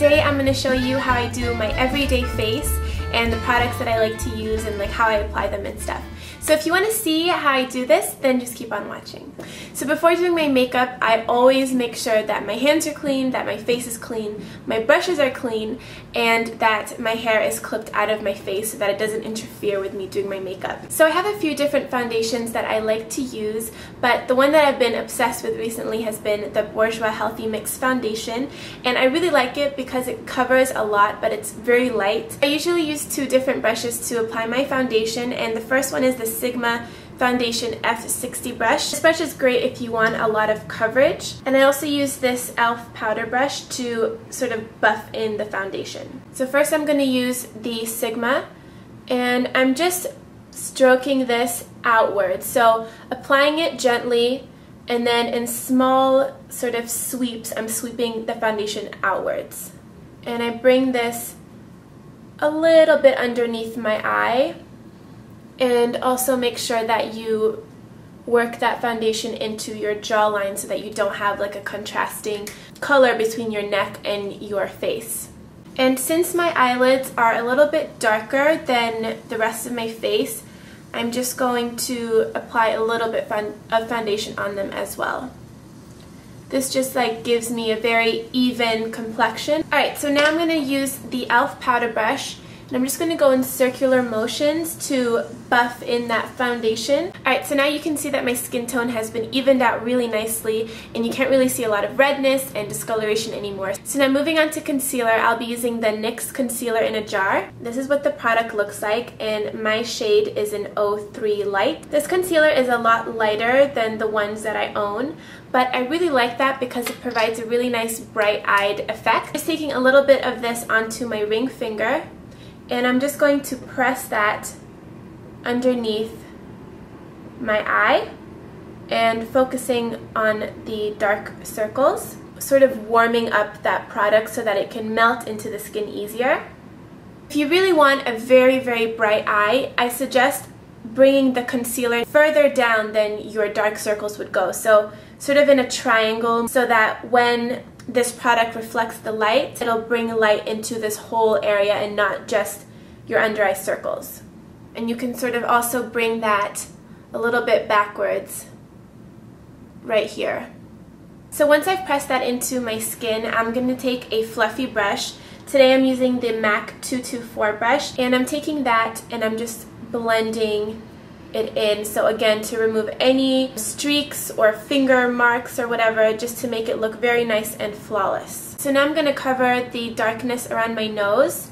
today I'm going to show you how I do my everyday face and the products that I like to use and like how I apply them and stuff. So if you want to see how I do this, then just keep on watching. So before doing my makeup, I always make sure that my hands are clean, that my face is clean, my brushes are clean, and that my hair is clipped out of my face so that it doesn't interfere with me doing my makeup. So I have a few different foundations that I like to use, but the one that I've been obsessed with recently has been the Bourjois Healthy Mix Foundation, and I really like it because it covers a lot, but it's very light. I usually use two different brushes to apply my foundation, and the first one is the Sigma Foundation F60 brush. This brush is great if you want a lot of coverage, and I also use this e.l.f. powder brush to sort of buff in the foundation. So first I'm going to use the Sigma, and I'm just stroking this outward, so applying it gently, and then in small sort of sweeps I'm sweeping the foundation outwards, and I bring this a little bit underneath my eye. And also make sure that you work that foundation into your jawline so that you don't have like a contrasting color between your neck and your face. And since my eyelids are a little bit darker than the rest of my face, I'm just going to apply a little bit of foundation on them as well. This just like gives me a very even complexion. Alright, so now I'm going to use the e.l.f. powder brush. And I'm just going to go in circular motions to buff in that foundation. Alright, so now you can see that my skin tone has been evened out really nicely, and you can't really see a lot of redness and discoloration anymore. So now moving on to concealer, I'll be using the NYX concealer in a jar. This is what the product looks like, and my shade is an 03 Light. This concealer is a lot lighter than the ones that I own, but I really like that because it provides a really nice bright-eyed effect. Just taking a little bit of this onto my ring finger, and I'm just going to press that underneath my eye and focusing on the dark circles, sort of warming up that product so that it can melt into the skin easier. If you really want a very, very bright eye, I suggest bringing the concealer further down than your dark circles would go. So sort of in a triangle, so that when this product reflects the light, it'll bring light into this whole area and not just your under eye circles. And you can sort of also bring that a little bit backwards right here. So once I've pressed that into my skin, I'm going to take a fluffy brush. Today I'm using the MAC 224 brush, and I'm taking that and I'm just blending it in, so again to remove any streaks or finger marks or whatever, just to make it look very nice and flawless. So now I'm going to cover the darkness around my nose,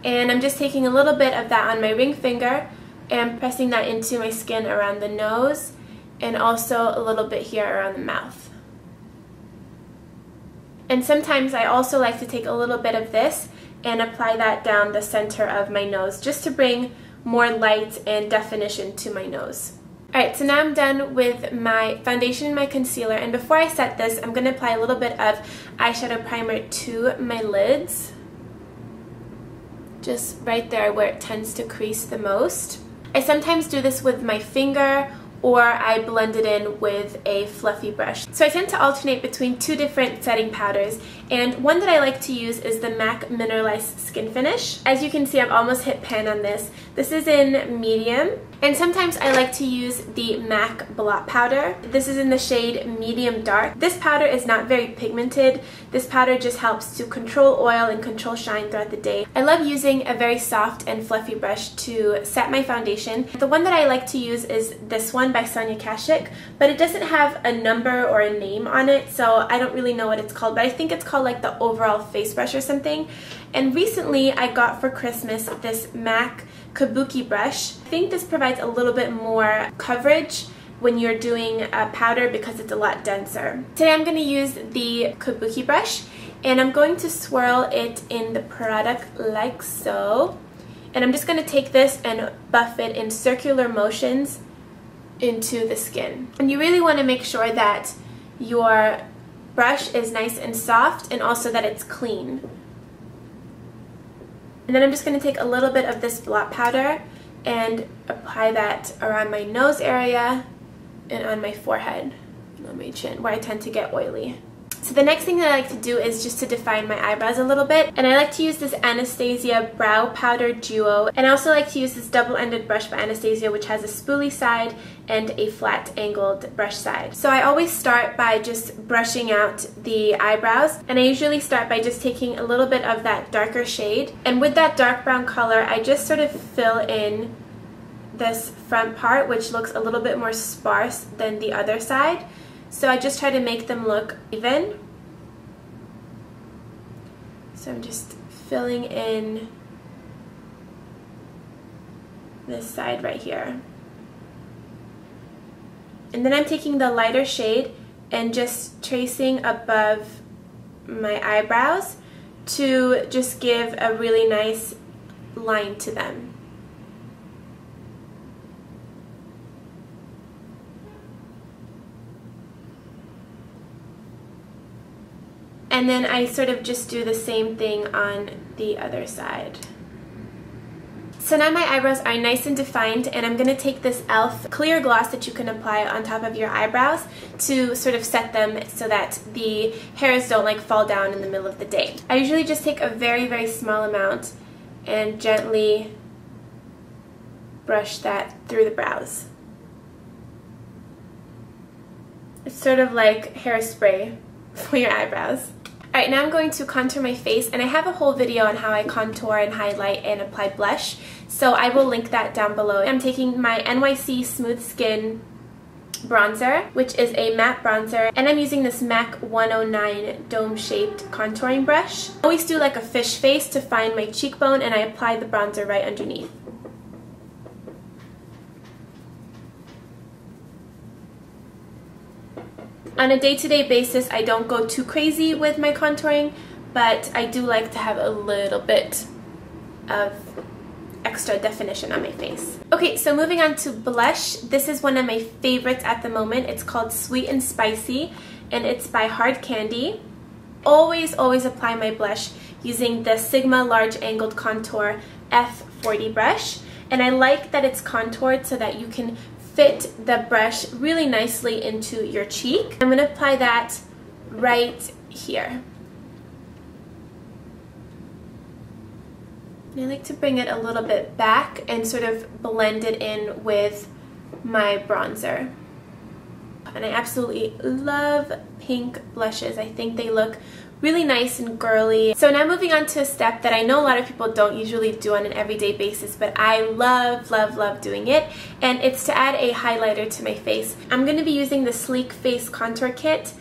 and I'm just taking a little bit of that on my ring finger and pressing that into my skin around the nose, and also a little bit here around the mouth. And sometimes I also like to take a little bit of this and apply that down the center of my nose, just to bring more light and definition to my nose. Alright, so now I'm done with my foundation and my concealer, and before I set this, I'm going to apply a little bit of eyeshadow primer to my lids. Just right there where it tends to crease the most. I sometimes do this with my finger, or I blend it in with a fluffy brush. So I tend to alternate between two different setting powders, and one that I like to use is the MAC Mineralize Skin Finish. As you can see, I've almost hit pan on this. This is in medium, and sometimes I like to use the MAC Blot powder. This is in the shade medium dark. This powder is not very pigmented. This powder just helps to control oil and control shine throughout the day. I love using a very soft and fluffy brush to set my foundation. The one that I like to use is this one by Sonia Kashuk, but it doesn't have a number or a name on it, so I don't really know what it's called, but I think it's called like the overall face brush or something. And recently I got for Christmas this MAC Kabuki brush. I think this provides a little bit more coverage when you're doing a powder because it's a lot denser. Today I'm going to use the Kabuki brush, and I'm going to swirl it in the product like so. And I'm just going to take this and buff it in circular motions into the skin. And you really want to make sure that your brush is nice and soft, and also that it's clean. And then I'm just going to take a little bit of this blot powder and apply that around my nose area and on my forehead and on my chin, where I tend to get oily. So the next thing that I like to do is just to define my eyebrows a little bit, and I like to use this Anastasia Brow Powder Duo, and I also like to use this double-ended brush by Anastasia, which has a spoolie side and a flat angled brush side. So I always start by just brushing out the eyebrows, and I usually start by just taking a little bit of that darker shade, and with that dark brown color I just sort of fill in this front part, which looks a little bit more sparse than the other side. So I just try to make them look even. So I'm just filling in this side right here. And then I'm taking the lighter shade and just tracing above my eyebrows to just give a really nice line to them. And then I sort of just do the same thing on the other side. So now my eyebrows are nice and defined, and I'm going to take this e.l.f. clear gloss that you can apply on top of your eyebrows to sort of set them so that the hairs don't like fall down in the middle of the day. I usually just take a very, very small amount and gently brush that through the brows. It's sort of like hairspray for your eyebrows. Alright, now I'm going to contour my face, and I have a whole video on how I contour and highlight and apply blush, so I will link that down below. I'm taking my NYC Smooth Skin bronzer, which is a matte bronzer, and I'm using this MAC 109 dome-shaped contouring brush. I always do like a fish face to find my cheekbone, and I apply the bronzer right underneath. On a day-to-day basis, I don't go too crazy with my contouring, but I do like to have a little bit of extra definition on my face. Okay, so moving on to blush. This is one of my favorites at the moment. It's called Sweet and Spicy, and it's by Hard Candy. Always apply my blush using the Sigma Large Angled Contour F40 brush, and I like that it's contoured so that you can fit the brush really nicely into your cheek. I'm going to apply that right here. And I like to bring it a little bit back and sort of blend it in with my bronzer. And I absolutely love pink blushes. I think they look really nice and girly. So now moving on to a step that I know a lot of people don't usually do on an everyday basis, but I love doing it, and it's to add a highlighter to my face. I'm going to be using the Sleek Face Contour Kit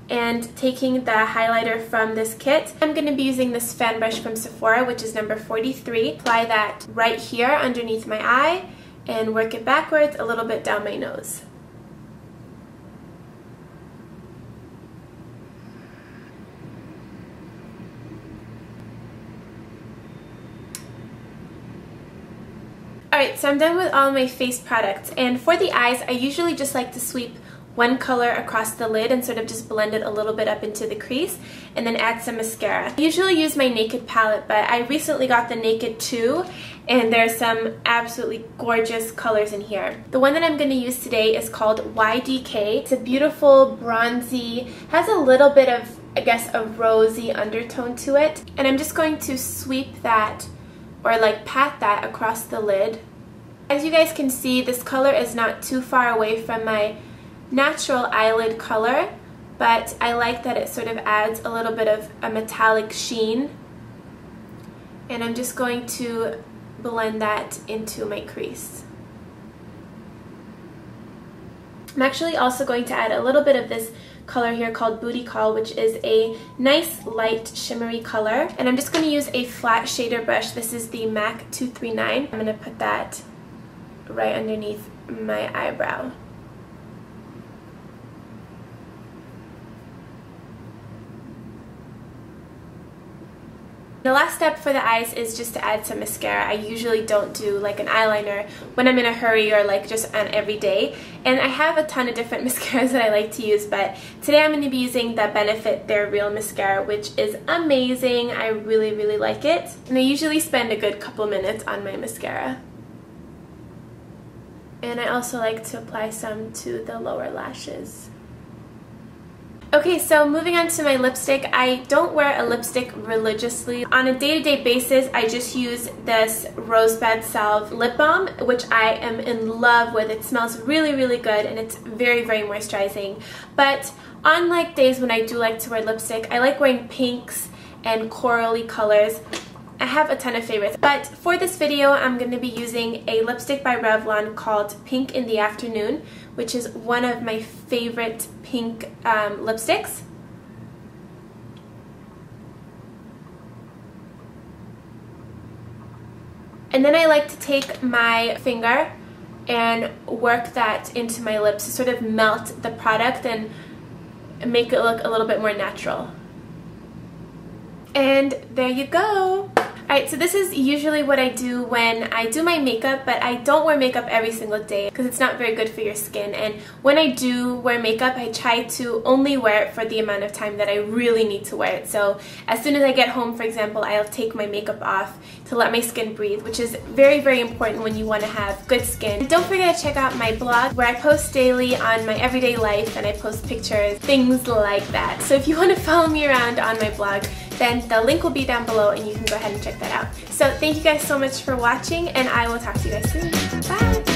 and taking the highlighter from this kit. I'm going to be using this fan brush from Sephora, which is number 43. Apply that right here underneath my eye and work it backwards a little bit down my nose. Alright, so I'm done with all my face products, and for the eyes I usually just like to sweep one color across the lid and sort of just blend it a little bit up into the crease and then add some mascara. I usually use my Naked palette, but I recently got the Naked 2 and there's some absolutely gorgeous colors in here. The one that I'm going to use today is called Decay. It's a beautiful bronzy, has a little bit of, I guess, a rosy undertone to it, and I'm just going to sweep that or like pat that across the lid. As you guys can see, this color is not too far away from my natural eyelid color, but I like that it sort of adds a little bit of a metallic sheen, and I'm just going to blend that into my crease. I'm actually also going to add a little bit of this color here called Bootycall, which is a nice light shimmery color, and I'm just going to use a flat shader brush. This is the MAC 239. I'm going to put that right underneath my eyebrow. The last step for the eyes is just to add some mascara. I usually don't do like an eyeliner when I'm in a hurry or like just on every day. And I have a ton of different mascaras that I like to use, but today I'm going to be using the Benefit They're Real mascara, which is amazing. I really like it. And I usually spend a good couple minutes on my mascara. And I also like to apply some to the lower lashes. Okay, so moving on to my lipstick, I don't wear a lipstick religiously. On a day-to-day basis, I just use this Rosebud Salve lip balm, which I am in love with. It smells really, really good, and it's very, very moisturizing. But on like days when I do like to wear lipstick, I like wearing pinks and corally colors. I have a ton of favorites, but for this video I'm going to be using a lipstick by Revlon called Pink in the Afternoon, which is one of my favorite pink lipsticks. And then I like to take my finger and work that into my lips to sort of melt the product and make it look a little bit more natural. And there you go! Alright, so this is usually what I do when I do my makeup, but I don't wear makeup every single day because it's not very good for your skin. And when I do wear makeup, I try to only wear it for the amount of time that I really need to wear it. So as soon as I get home, for example, I'll take my makeup off to let my skin breathe, which is very, very important when you want to have good skin. And don't forget to check out my blog where I post daily on my everyday life, and I post pictures, things like that. So if you want to follow me around on my blog, then the link will be down below and you can go ahead and check that out. So thank you guys so much for watching, and I will talk to you guys soon. Bye!